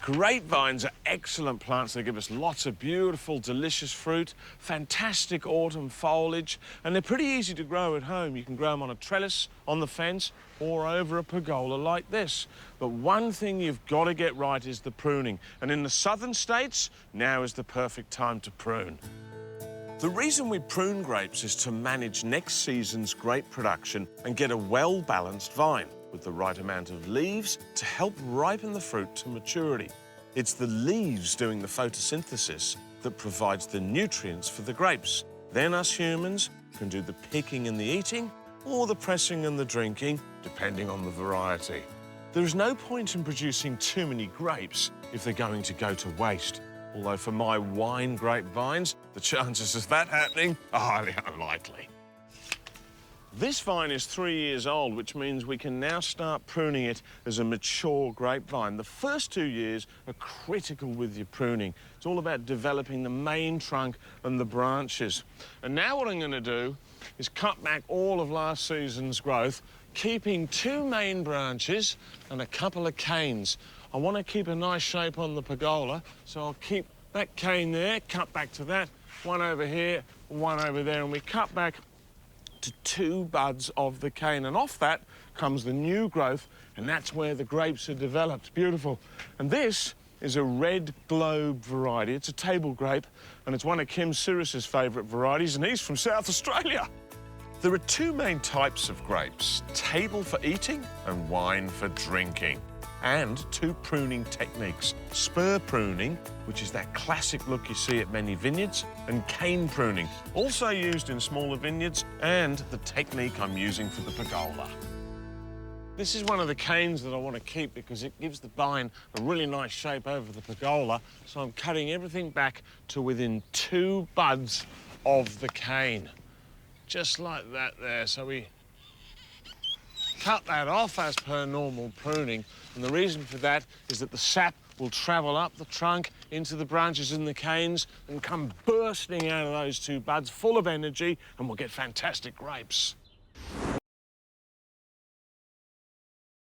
Grapevines are excellent plants. They give us lots of beautiful, delicious fruit, fantastic autumn foliage, and they're pretty easy to grow at home. You can grow them on a trellis, on the fence, or over a pergola like this. But one thing you've got to get right is the pruning. And in the southern states, now is the perfect time to prune. The reason we prune grapes is to manage next season's grape production and get a well-balanced vine with the right amount of leaves to help ripen the fruit to maturity. It's the leaves doing the photosynthesis that provides the nutrients for the grapes. Then us humans can do the picking and the eating, or the pressing and the drinking, depending on the variety. There is no point in producing too many grapes if they're going to go to waste. Although for my wine grapevines, the chances of that happening are highly unlikely. This vine is 3 years old, which means we can now start pruning it as a mature grapevine. The first 2 years are critical with your pruning. It's all about developing the main trunk and the branches. And now what I'm going to do is cut back all of last season's growth, keeping 2 main branches and a couple of canes. I want to keep a nice shape on the pergola, so I'll keep that cane there, cut back to that, one over here, one over there, and we cut back to 2 buds of the cane, and off that comes the new growth, and that's where the grapes are developed. Beautiful. And this is a red globe variety. It's a table grape, and it's one of Kim Cyrus's favourite varieties, and he's from South Australia. There are 2 main types of grapes, table for eating and wine for drinking. And 2 pruning techniques, spur pruning, which is that classic look you see at many vineyards, and cane pruning, also used in smaller vineyards, and the technique I'm using for the pergola. This is one of the canes that I want to keep because it gives the vine a really nice shape over the pergola, so I'm cutting everything back to within 2 buds of the cane. Just like that there, so we cut that off as per normal pruning, and the reason for that is that the sap will travel up the trunk into the branches and the canes and come bursting out of those 2 buds full of energy, and we'll get fantastic grapes.